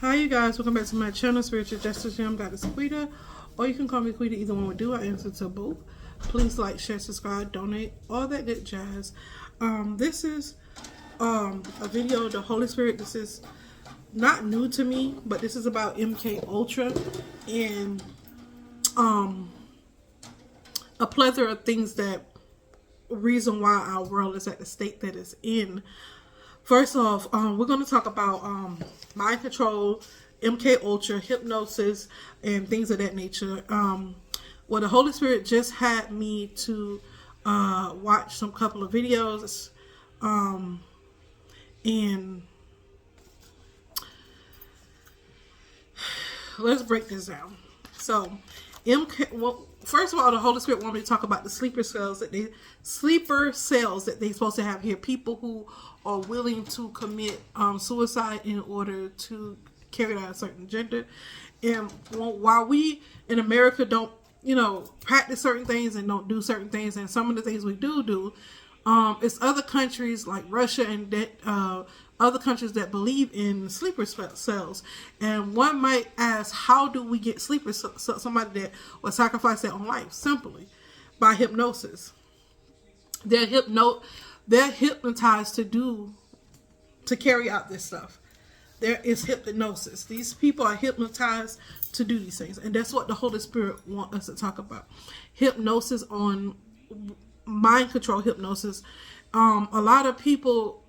Hi you guys, welcome back to my channel, Spiritual Justice Jam, Goddess Quita, or you can call me Quita, either one would do. I answer to both. Please like, share, subscribe, donate, all that good jazz. This is a video of the Holy Spirit. This is not new to me, but this is about MK Ultra and a plethora of things that reason why our world is at the state that it's in. First off, we're going to talk about mind control, MK Ultra, hypnosis, and things of that nature. Well, the Holy Spirit just had me to watch some couple of videos, and let's break this down. So, first of all, the Holy Spirit wanted me to talk about the sleeper cells that they're supposed to have here. People who are willing to commit suicide in order to carry out a certain agenda. And while we in America don't, practice certain things and don't do certain things, and some of the things we do, it's other countries like Russia and other countries that believe in sleeper cells. And one might ask, how do we get sleeper cells? Somebody that will sacrifice their own life simply by hypnosis. They're hypnotized to carry out this stuff. There is hypnosis. These people are hypnotized to do these things, and that's what the Holy Spirit wants us to talk about. Hypnosis, on mind control hypnosis. A lot of people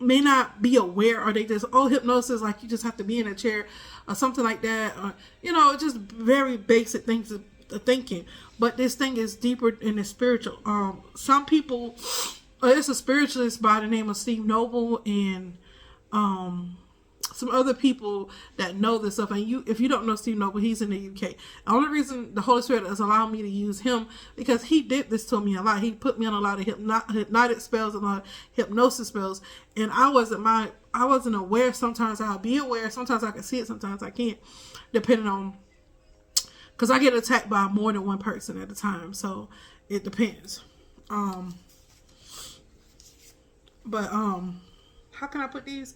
may not be aware, or they just, hypnosis, like you just have to be in a chair or something like that, or just very basic things of thinking. But this thing is deeper in the spiritual. Some people, it's a spiritualist by the name of Steve Noble, and some other people that know this stuff. And if you don't know Steve Noble, he's in the UK. The only reason the Holy Spirit has allowed me to use him, because he did this to me a lot. He put me on a lot of hypnotic spells and a lot of hypnosis spells, and I wasn't aware. Sometimes I'll be aware, sometimes I can see it, sometimes I can't, depending on, because I get attacked by more than one person at a time, so it depends. But how can I put these?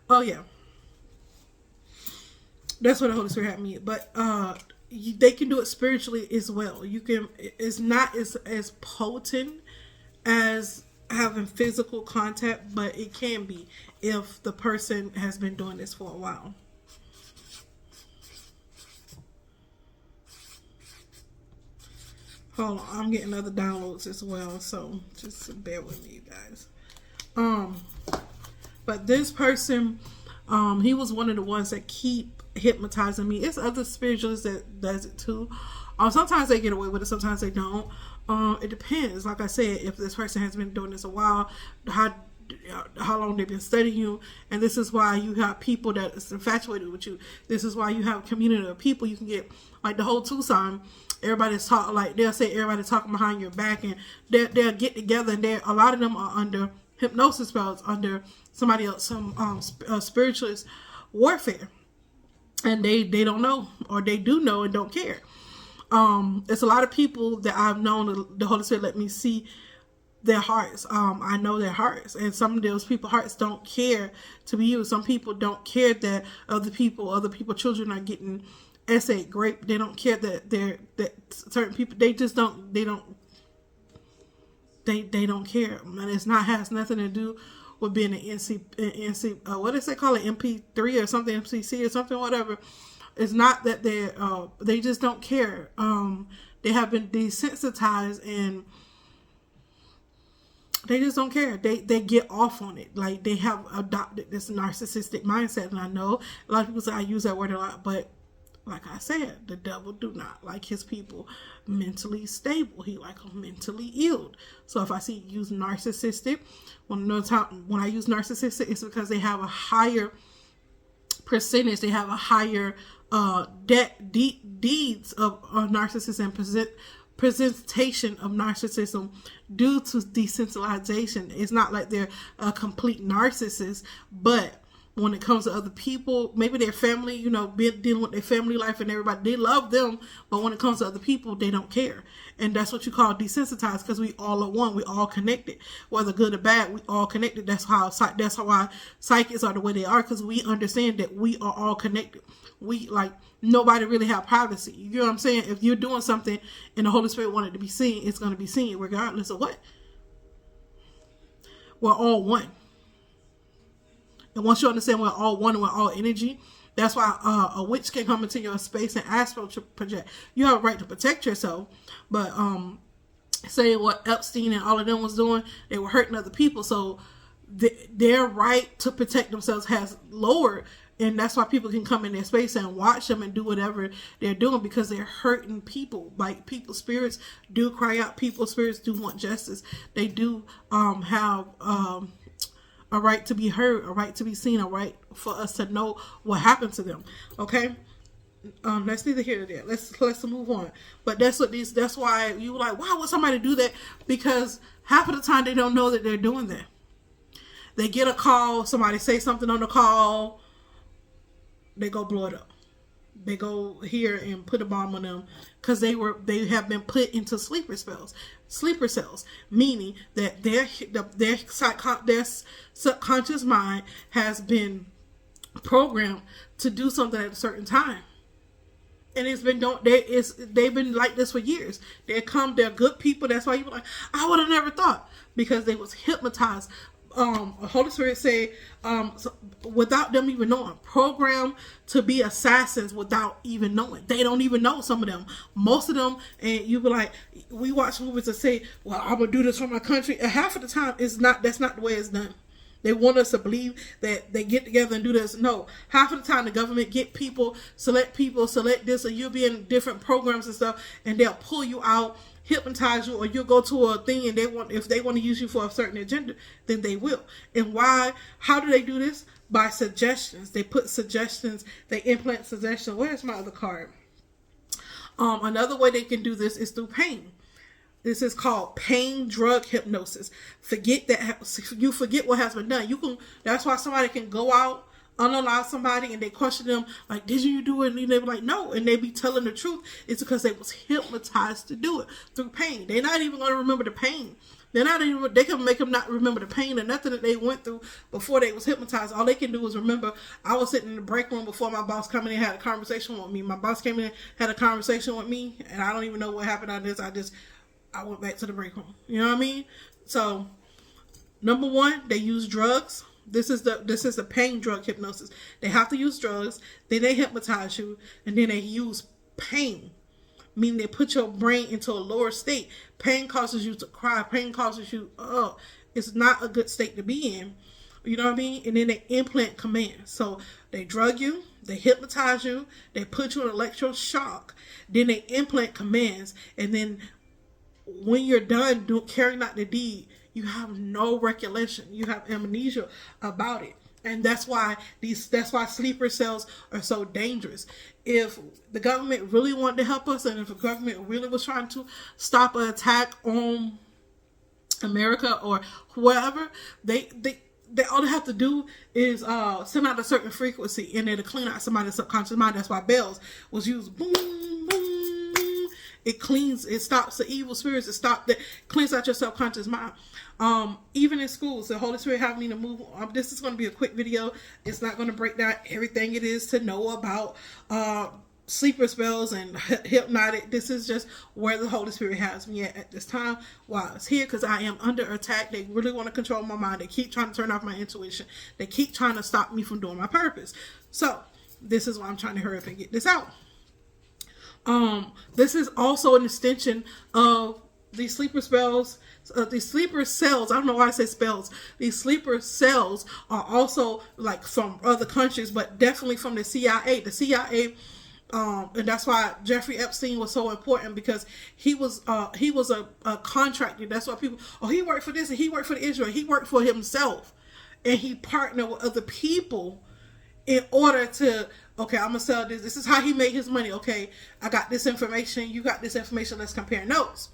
Oh yeah, that's what the Holy Spirit had me. But they can do it spiritually as well. You can. It's not as potent as having physical contact, but it can be if the person has been doing this for a while. Hold on, I'm getting other downloads as well, so just bear with me, you guys. But this person, he was one of the ones that keep hypnotizing me. It's other spiritualists that does it too. Sometimes they get away with it, sometimes they don't. It depends. Like I said, if this person has been doing this a while, how long they've been studying you, and this is why you have people that is infatuated with you. This is why you have a community of people. You can get, like the whole Tucson, everybody's talking, like they'll say everybody's talking behind your back, and they'll get together, and a lot of them are under hypnosis spells, under somebody else, some spiritualist warfare, and they don't know, or they do know and don't care. It's a lot of people that I've known. The Holy Spirit let me see their hearts. I know their hearts, and some of those people's hearts don't care to be used. Some people don't care that other people children are getting S8 grape. They don't care that certain people, they don't care. And has nothing to do with being an NC what does they call it, MP3 or something, MCC or something, whatever. It's not that they just don't care. They have been desensitized, and they just don't care. They get off on it. Like, they have adopted this narcissistic mindset. And I know a lot of people say I use that word a lot, but like I said, the devil do not like his people mentally stable. He like them mentally ill. So if I see you use narcissistic, when I use narcissistic, it's because they have a higher percentage. They have a higher deeds of narcissism, presentation of narcissism due to desensitization. It's not like they're a complete narcissist, but when it comes to other people, maybe their family, you know, dealing with their family life and everybody, they love them, but when it comes to other people, they don't care. And that's what you call desensitized, because we all are one. We all connected, whether good or bad. We all connected. That's why psychics are the way they are, because we understand that we are all connected. We, like, nobody really have privacy. You know what I'm saying? If you're doing something and the Holy Spirit wanted to be seen, it's going to be seen regardless of what. We're all one. And once you understand we're all one and we're all energy, that's why a witch can come into your space and astral project. You have a right to protect yourself, but say what Epstein and all of them was doing, they were hurting other people. So their right to protect themselves has lowered, and that's why people can come in their space and watch them and do whatever they're doing, because they're hurting people. Like, people's spirits do cry out. People's spirits do want justice. They do have a right to be heard, a right to be seen, a right for us to know what happened to them. Okay, that's neither here nor there. Let's move on. But that's why you were like, why would somebody do that? Because half of the time they don't know that they're doing that. They get a call, somebody say something on the call, they go blow it up. They go here and put a bomb on them, because they have been put into sleeper cells, meaning that their subconscious mind has been programmed to do something at a certain time, and they've been like this for years. They're good people. That's why you were like, I would have never thought, because they was hypnotized. Holy Spirit say, without them even knowing, programmed to be assassins without even knowing. They don't even know, some of them. Most of them, and you be like, we watch movies that say, well, I'm gonna do this for my country, and half of the time that's not the way it's done. They want us to believe that they get together and do this. No, half of the time the government select this, or you'll be in different programs and stuff, and they'll pull you out, hypnotize you, or you'll go to a thing, and if they want to use you for a certain agenda, then they will. And how do they do this? By suggestions. They put suggestions, they implant suggestions. Where's my other card? Another way they can do this is through pain. This is called pain drug hypnosis. You forget what has been done. That's why somebody can go out, unalive somebody, and they question them like, did you do it? And they be like, no, and they be telling the truth. It's because they was hypnotized to do it through pain. They're not even going to remember the pain. They can make them not remember the pain or nothing that they went through before they was hypnotized. All they can do is remember, I was sitting in the break room before my boss came in and had a conversation with me. My boss came in, had a conversation with me, and I don't even know what happened on this. I went back to the break room. You know what I mean? So, number one, they use drugs. This is the pain drug hypnosis. They have to use drugs, then they hypnotize you, and then they use pain. Meaning they put your brain into a lower state. Pain causes you to cry. Pain causes you, it's not a good state to be in. You know what I mean? And then they implant commands. So they drug you, they hypnotize you, they put you in electroshock, then they implant commands, and then when you're done carrying out the deed, you have no recollection. You have amnesia about it. And that's why sleeper cells are so dangerous. If the government really wanted to help us, and if the government really was trying to stop an attack on America or whoever, they all they have to do is send out a certain frequency, and it'll clean out somebody's subconscious mind. That's why bells was used. Boom, boom. It stops the evil spirits. Cleans out your subconscious mind. Even in schools, the Holy Spirit having me to move. This is going to be a quick video. It's not going to break down everything it is to know about sleeper spells and hypnotic. This is just where the Holy Spirit has me at this time while it's here, because I am under attack. They really want to control my mind. They keep trying to turn off my intuition. They keep trying to stop me from doing my purpose. So this is why I'm trying to hurry up and get this out. This is also an extension of these sleeper spells. These sleeper cells, I don't know why I say spells. These sleeper cells are also like from other countries, but definitely from the CIA. The CIA, and that's why Jeffrey Epstein was so important, because he was a contractor. That's why people, he worked for this and he worked for Israel. He worked for himself, and he partnered with other people in order to, okay, I'm gonna sell this. This is how he made his money. Okay, I got this information. You got this information. Let's compare notes.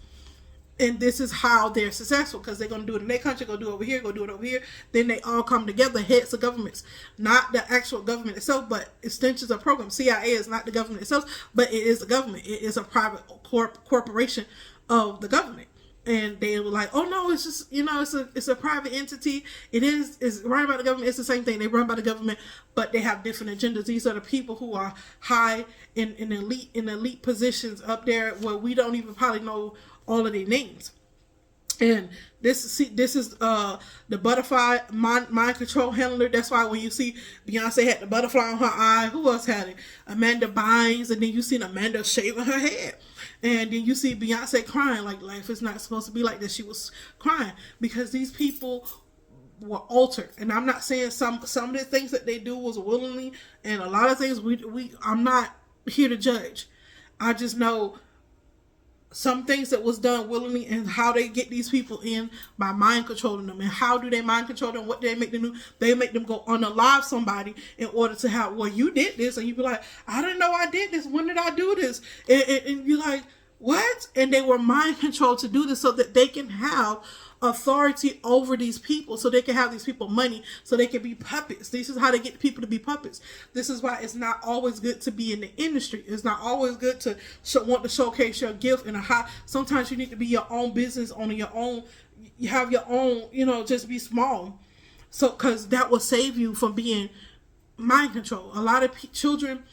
And this is how they're successful, because they're going to do it in their country, go do it over here, go do it over here. Then they all come together, heads of governments, not the actual government itself, but extensions of programs. CIA is not the government itself, but it is the government. It is a private corporation of the government. And they were like, oh no, it's just, it's a private entity. It's run by the government. It's the same thing. They run by the government, but they have different agendas. These are the people who are high in elite positions up there, where we don't even probably know all of their names. And this is the butterfly mind control handler. That's why when you see Beyonce had the butterfly on her eye, who else had it? Amanda Bynes, and then you see Amanda shaving her head. And then you see Beyonce crying, like life is not supposed to be like this. She was crying because these people were altered. And I'm not saying some of the things that they do was willingly, and a lot of things I'm not here to judge. I just know some things that was done willingly, and how they get these people in by mind controlling them. And how do they mind control them? What do they make them do? They make them go unalive somebody in order to have, well, you did this, and you be like, I didn't know I did this. When did I do this? And you're like, what? And they were mind controlled to do this so that they can have authority over these people, so they can have these people money, so they can be puppets. This is how they get people to be puppets. This is why it's not always good to be in the industry. It's not always good to want to showcase your gift in a high. Sometimes you need to be your own business, on your own. You have your own, just be small. So, because that will save you from being mind controlled. A lot of children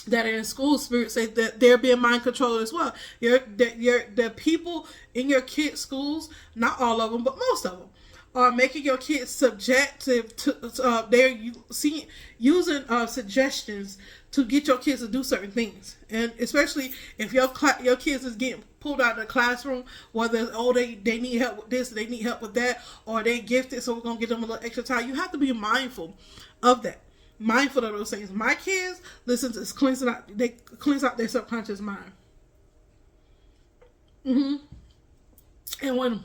that are in school, Spirit say that they're being mind controlled as well. The people in your kids' schools, not all of them, but most of them, are making your kids subjective to they're using suggestions to get your kids to do certain things. And especially if your kids is getting pulled out of the classroom, whether they need help with this, they need help with that, or they gifted, so we're gonna give them a little extra time. You have to be mindful of that. Mindful of those things. My kids listen to this, they cleanse out their subconscious mind. And when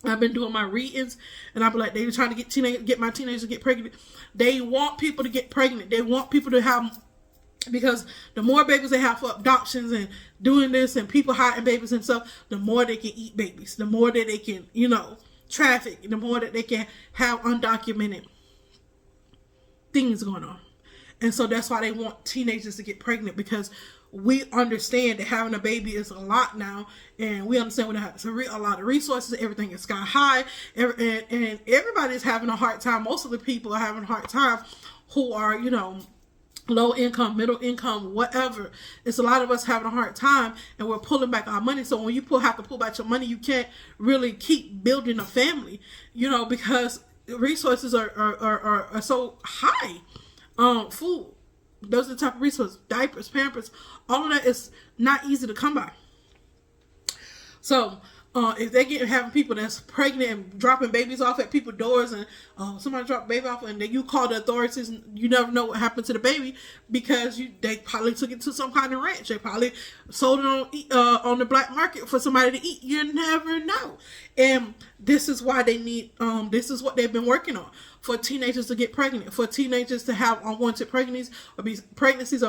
I've been doing my readings, and I'll be like, they're trying to get my teenagers to get pregnant. They want people to get pregnant. They want people to have, because the more babies they have for adoptions and doing this, and people hiding babies and stuff, the more they can eat babies, the more that they can, traffic, the more that they can have undocumented things going on. And so that's why they want teenagers to get pregnant, because we understand that having a baby is a lot now, and we understand we have a lot of resources. Everything is sky high, and everybody's having a hard time. Most of the people are having a hard time who are, low income, middle income, whatever. It's a lot of us having a hard time, and we're pulling back our money. So when you have to pull back your money, you can't really keep building a family, because resources are so high. Food, those are the type of resources. Diapers, Pampers, all of that is not easy to come by. So if they having people that's pregnant and dropping babies off at people's doors, and somebody dropped a baby off, and then you call the authorities, and you never know what happened to the baby, because they probably took it to some kind of ranch. They probably sold it on the black market for somebody to eat. You never know. And this is why they need, this is what they've been working on, for teenagers to get pregnant, for teenagers to have unwanted pregnancies, or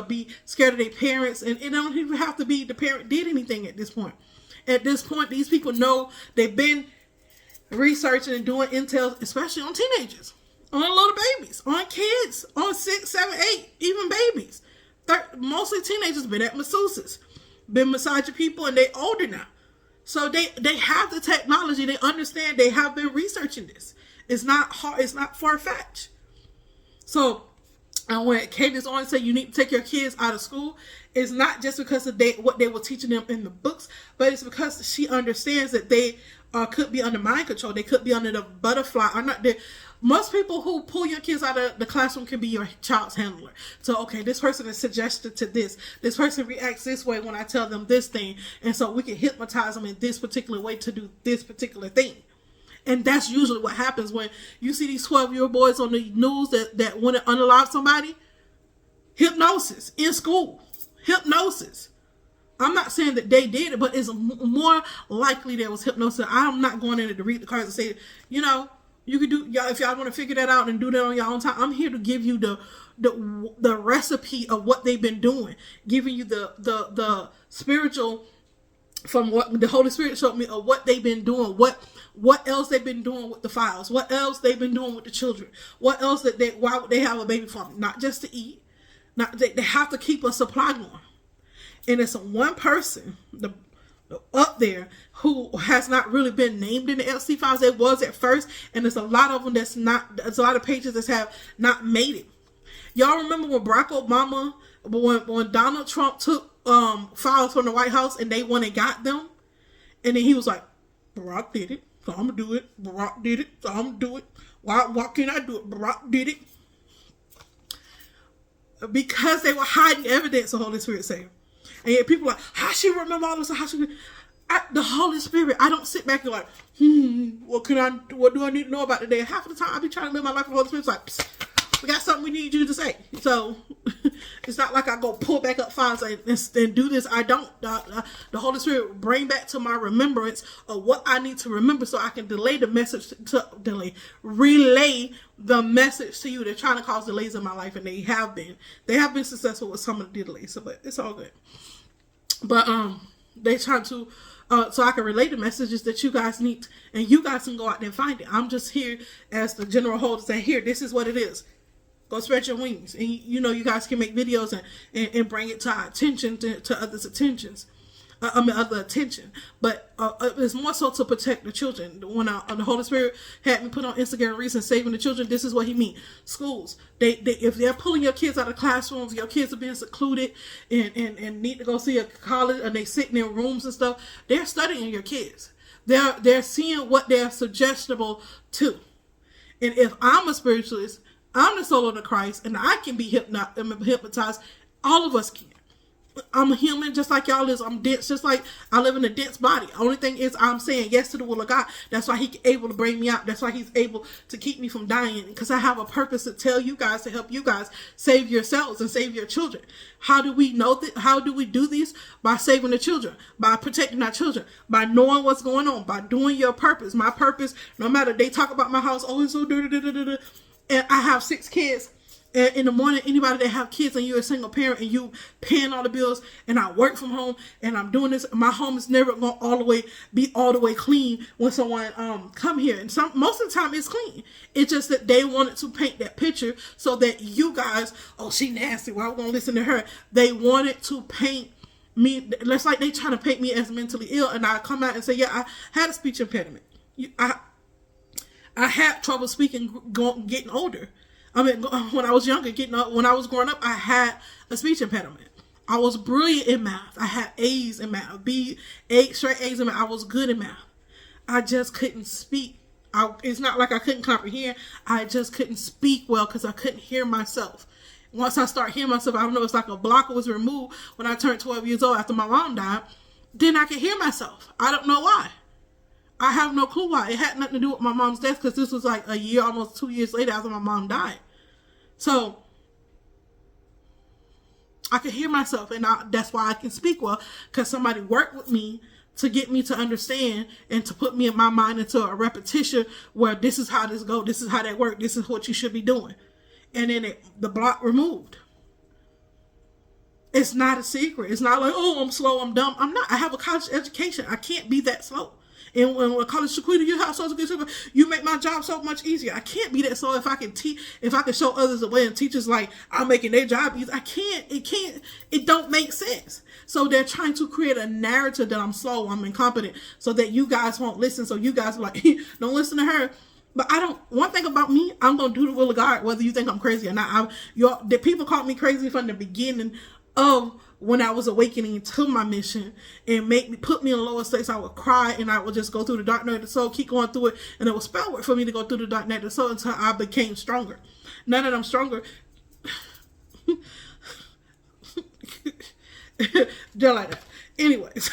be scared of their parents. And it don't even have to be the parent did anything at this point. At this point, these people know, they've been researching and doing intel, especially on teenagers, on little babies, on kids, on 6, 7, 8, even babies. Mostly teenagers been at masseuses, been massaging people, and they older now. So they have the technology. They understand. They have been researching this. It's not hard. It's not far-fetched. So, and when Candace on say you need to take your kids out of school, it's not just because of what they were teaching them in the books, but it's because she understands that they could be under mind control. They could be under the butterfly. Or not. Most people who pull your kids out of the classroom can be your child's handler. So, okay, this person is suggested to this. This person reacts this way when I tell them this thing. And so we can hypnotize them in this particular way to do this particular thing. And that's usually what happens when you see these 12-year-old boys on the news that want to unalive somebody. Hypnosis in school. Hypnosis. I'm not saying that they did it, but it's more likely there was hypnosis. I'm not going in to read the cards and say, you could do, y'all, if y'all want to figure that out and do that on your own time. I'm here to give you the recipe of what they've been doing, giving you the spiritual from what the Holy Spirit showed me of what they've been doing, what else they've been doing with the files, what else they've been doing with the children, what else why would they have a baby farm? Not just to eat, they have to keep a supply going. And it's one person up there who has not really been named in the FC files. It was at first, and there's a lot of them that's not. There's a lot of pages that have not made it. Y'all remember when Barack Obama, when Donald Trump took files from the White House and they went and got them, and then he was like, Barack did it, so I'm gonna do it. Barack did it, so I'm gonna do it. Why can't I do it? Barack did it. Because they were hiding evidence, the Holy Spirit said. And yet people are like, how she remember all this? How she? The Holy Spirit. I don't sit back and like, what do I need to know about today? Half of the time I be trying to live my life with the Holy Spirit. It's like, psst, we got something we need you to say. So it's not like I go pull back up files and do this. I don't. The Holy Spirit will bring back to my remembrance of what I need to remember, so I can relay the message to you. They're trying to cause delays in my life, and they have been. They have been successful with some of the delays, so but it's all good. But they try to so I can relay the messages that you guys need, and you guys can go out there and find it. I'm just here as the general holder saying, here, this is what it is. Go spread your wings. And you guys can make videos and bring it to our attention, to others' attentions. Other attention. But it's more so to protect the children. When the Holy Spirit had me put on Instagram reason saving the children, this is what he means. Schools, they if they're pulling your kids out of classrooms, your kids are being secluded and need to go see a college, and they sitting in rooms and stuff, they're studying your kids. They're seeing what they're suggestible to. And if I'm a spiritualist, I'm the soul of the Christ, and I can be hypnotized. All of us can. I'm a human just like y'all is. I'm dense just like I live in a dense body. Only thing is I'm saying yes to the will of God. That's why he's able to bring me out. That's why he's able to keep me from dying, because I have a purpose to tell you guys, to help you guys save yourselves and save your children. How do we know that? How do we do this? By saving the children, by protecting our children, by knowing what's going on, by doing your purpose. My purpose, no matter they talk about my house, oh, it's so dirty, and I have 6 kids. And in the morning, anybody that have kids and you're a single parent and you paying all the bills, and I work from home and I'm doing this, my home is never going to be all the way clean when someone come here. And most of the time it's clean. It's just that they wanted to paint that picture so that you guys, oh, she nasty, well, I'm going to listen to her. They wanted to paint me, it's like they trying to paint me as mentally ill, and I come out and say, yeah, I had a speech impediment. I had trouble speaking getting older. I mean, when I was younger, when I was growing up, I had a speech impediment. I was brilliant in math. I had A's in math, straight A's in math. I was good in math. I just couldn't speak. It's not like I couldn't comprehend. I just couldn't speak well because I couldn't hear myself. Once I start hearing myself, I don't know, it's like a blocker was removed when I turned 12 years old after my mom died. Then I could hear myself. I don't know why. I have no clue why. It had nothing to do with my mom's death, because this was like a year, almost 2 years later after my mom died. So I could hear myself, and that's why I can speak well, because somebody worked with me to get me to understand and to put me in my mind into a repetition where this is how this go, this is how that work, this is what you should be doing. And then the block removed. It's not a secret. It's not like, oh, I'm slow, I'm dumb. I'm not. I have a college education. I can't be that slow. And when college, Shaquita, you have so good, you make my job so much easier. I can't be that slow if I can teach, if I can show others the way, and teachers like I'm making their job easy. I can't. It don't make sense. So they're trying to create a narrative that I'm slow, I'm incompetent, so that you guys won't listen. So you guys are like, don't listen to her. But I don't. One thing about me, I'm gonna do the will of God, whether you think I'm crazy or not. The people called me crazy from the beginning of when I was awakening to my mission, and put me in a lower state. I would cry, and I would just go through the dark night of the soul, keep going through it, and it was spell work for me to go through the dark night of the soul until I became stronger. Now that I'm stronger, they're like that. Anyways,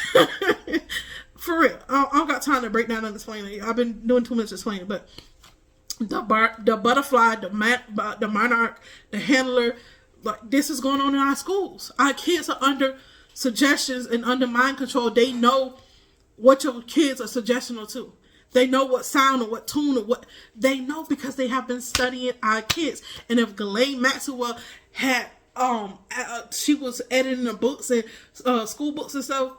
for real, I don't got time to break down and explain it. I've been doing too much explaining, but the butterfly, the monarch, the handler. Like, this is going on in our schools. Our kids are under suggestions and under mind control. They know what your kids are suggestional to. They know what sound or what tune or what they know, because they have been studying our kids. And if Ghislaine Maxwell had she was editing the books and school books and stuff,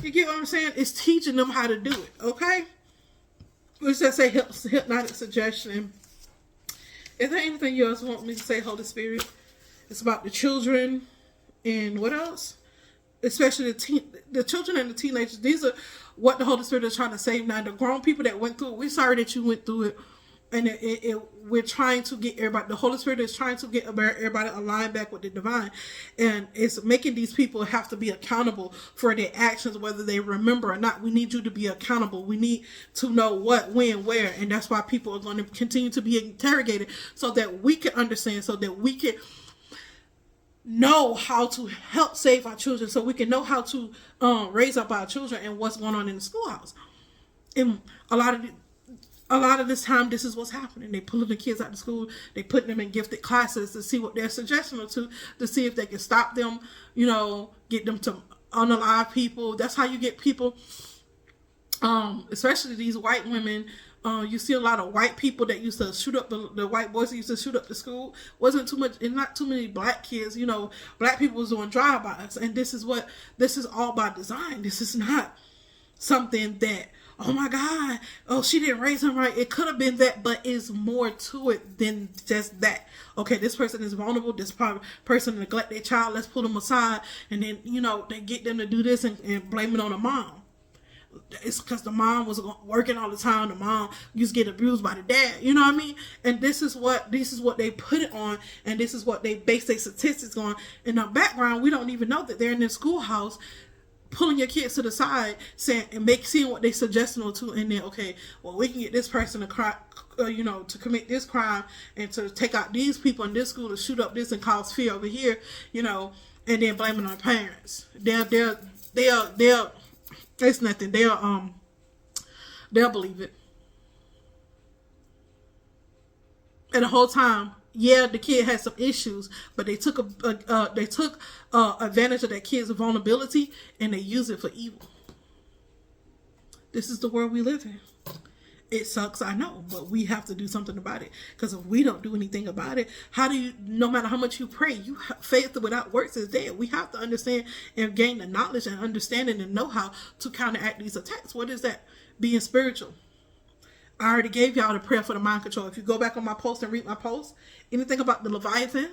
You get what I'm saying? It's teaching them how to do it, okay? Let's just say hypnotic suggestion. Is there anything you else want me to say, Holy Spirit? It's about the children and what else? Especially the children and the teenagers. These are what the Holy Spirit is trying to save now. The grown people that went through it, we're sorry that you went through it. And we're trying to get everybody, the Holy Spirit is trying to get everybody aligned back with the divine. And it's making these people have to be accountable for their actions, whether they remember or not. We need you to be accountable. We need to know what, when, where. And that's why people are going to continue to be interrogated so that we can understand, so that we can know how to help save our children, so we can know how to raise up our children and what's going on in the schoolhouse. And a lot of this time, this is what's happening. They pulling the kids out of school. They putting them in gifted classes to see what they're suggesting to see if they can stop them, get them to unalive people. That's how you get people, especially these white women. You see a lot of white people that used to shoot up the white boys that used to shoot up the school. Wasn't too much, and not too many black kids. Black people was doing drive-bys, and this is all by design. This is not something that, oh my God, oh, she didn't raise him right. It could have been that, but it's more to it than just that. Okay, this person is vulnerable. This person neglect their child. Let's pull them aside. And then, they get them to do this and blame it on the mom. It's because the mom was working all the time. The mom used to get abused by the dad. You know what I mean? And this is what they put it on, and this is what they base their statistics on. In the background, we don't even know that they're in the schoolhouse, pulling your kids to the side, seeing what they suggesting to, and then, okay, well, we can get this person to commit this crime and to take out these people in this school to shoot up this and cause fear over here, and then blaming on parents. They'll it's nothing. They'll believe it. And the whole time, yeah, the kid had some issues, but they took advantage of that kid's vulnerability and they use it for evil. This is the world we live in. It sucks, I know, but we have to do something about it. Because if we don't do anything about it, no matter how much you pray, faith without works is dead. We have to understand and gain the knowledge and understanding and know-how to counteract these attacks. What is that? Being spiritual. I already gave y'all the prayer for the mind control. If you go back on my post and read my post, anything about the Leviathan,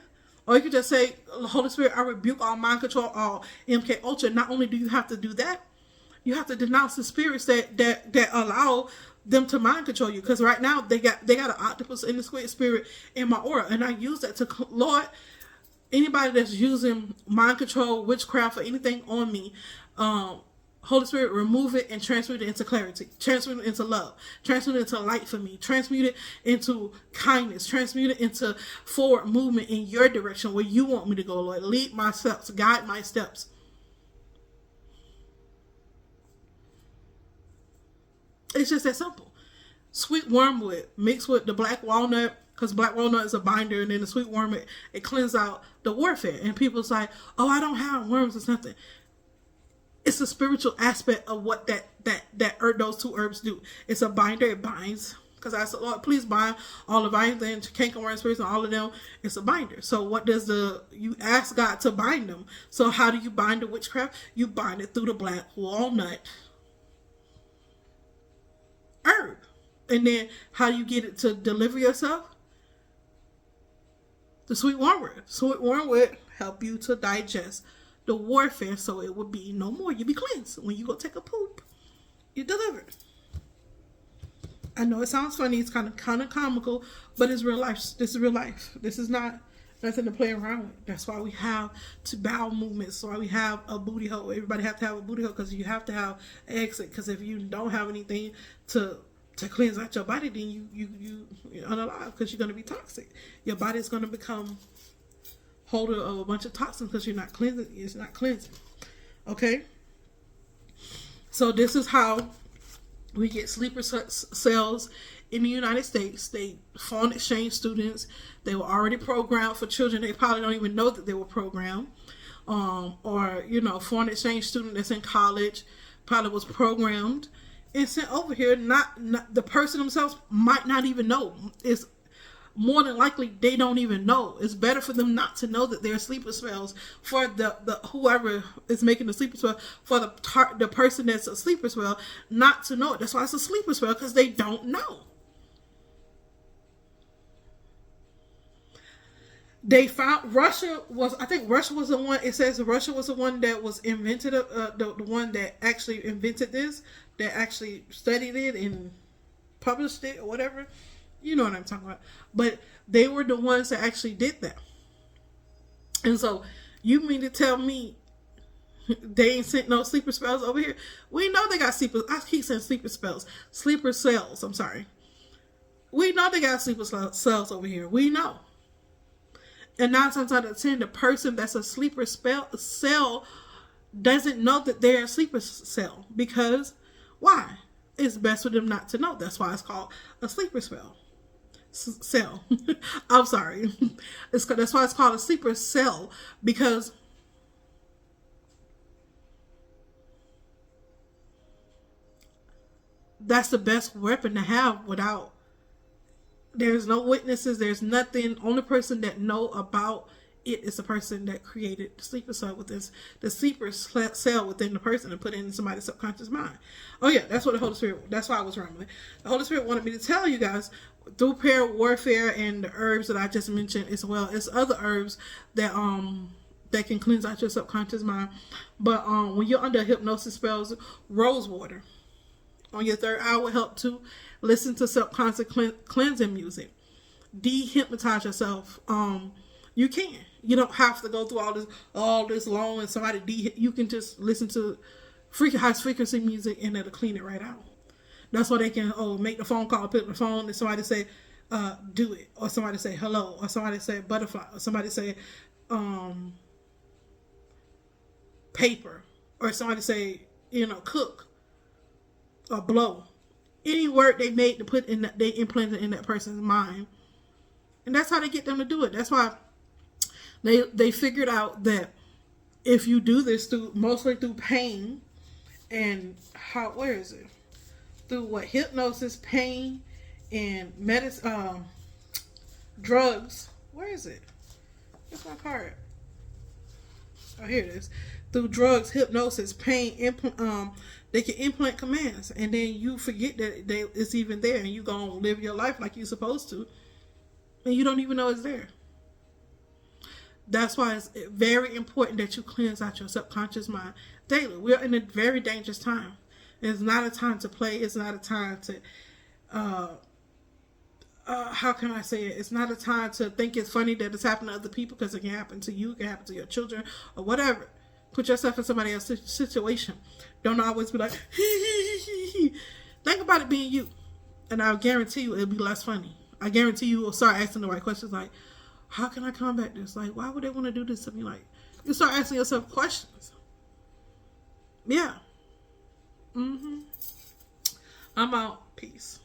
or you could just say, Holy Spirit, I rebuke all mind control, all MK Ultra. Not only do you have to do that, you have to denounce the spirits that allow them to mind control you. Because right now they got an octopus in the squid spirit in my aura, and I use that to, Lord, anybody that's using mind control, witchcraft, or anything on me, Holy Spirit, remove it and transmute it into clarity. Transmute it into love. Transmute it into light for me. Transmute it into kindness. Transmute it into forward movement in your direction where you want me to go, Lord. Lead my steps. Guide my steps. It's just that simple. Sweet wormwood mixed with the black walnut, because black walnut is a binder, and then the sweet wormwood, it cleans out the warfare. And people's like, oh, I don't have worms. It's nothing. It's a spiritual aspect of what those two herbs do. It's a binder. It binds. Because I said, Lord, please bind all the vines and cankerworm spirits and all of them. It's a binder. So what does you ask God to bind them. So how do you bind the witchcraft? You bind it through the black walnut herb. And then how do you get it to deliver yourself? The sweet wormwood. Sweet wormwood help you to digest the warfare, so it would be no more. You be cleansed. When you go take a poop, you're delivered. I know it sounds funny. It's kind of comical, but it's real life. This is real life. This is not nothing to play around with. That's why we have to bowel movements. That's why we have a booty hole. Everybody have to have a booty hole, because you have to have an exit. Because if you don't have anything to cleanse out your body, then you're unalive, because you're going to be toxic. Your body's going to become holder of a bunch of toxins because you're not cleansing. It's not cleansing. Okay? So this is how we get sleeper cells in the United States. They foreign exchange students. They were already programmed for children. They probably don't even know that they were programmed. Or, foreign exchange student that's in college probably was programmed and sent over here. Not the person themselves might not even know. It's more than likely they don't even know. It's better for them not to know that they're sleeper spells, for the whoever is making the sleeper spell, for the person that's a sleeper spell not to know it. That's why it's a sleeper spell, because they don't know. They found Russia was the one. It says Russia was the one that was invented. The one that actually invented this, that actually studied it and published it or whatever. You know what I'm talking about. But they were the ones that actually did that. And so you mean to tell me they ain't sent no sleeper spells over here? We know they got sleeper. I keep saying sleeper spells, sleeper cells. I'm sorry. We know they got sleeper cells over here. We know. And 9 times out of 10, the person that's a sleeper cell doesn't know that they're a sleeper cell. Because, why? It's best for them not to know. That's why it's called a sleeper cell. I'm sorry. That's why it's called a sleeper cell. Because that's the best weapon to have without... There's no witnesses. There's nothing. Only person that know about it is the person that created the sleeper cell within the sleeper cell within the person and put it in somebody's subconscious mind. Oh yeah, that's what the Holy Spirit. That's why I was rambling. The Holy Spirit wanted me to tell you guys through prayer warfare and the herbs that I just mentioned, as well as other herbs that that can cleanse out your subconscious mind. But when you're under hypnosis spells, rose water on your third eye will help too. Listen to subconscious cleansing music. De-hypnotize yourself. You can. You don't have to go through all this long and somebody you can just listen to high frequency music and it'll clean it right out. That's why they can make the phone call, pick up the phone, and somebody say do it, or somebody say hello, or somebody say butterfly, or somebody say paper, or somebody say cook or blow. Any word they made to put in they implanted in that person's mind. And that's how they get them to do it. That's why they figured out that if you do this mostly through pain and where is it? Through what? Hypnosis, pain, and drugs. Where is it? Where's my card? Oh, here it is. Through drugs, hypnosis, pain, they can implant commands, and then you forget that it's even there, and you gonna live your life like you're supposed to, and you don't even know it's there. That's why it's very important that you cleanse out your subconscious mind daily. We're in a very dangerous time. It's not a time to play. It's not a time to how can I say it? It's not a time to think it's funny that it's happening to other people, because it can happen to you, it can happen to your children, or whatever. Put yourself in somebody else's situation. Don't always be like, think about it being you. And I'll guarantee you it'll be less funny. I guarantee you will start asking the right questions, like, how can I combat this? Like, why would they want to do this to me? Like, you start asking yourself questions. Yeah. I'm out. Peace.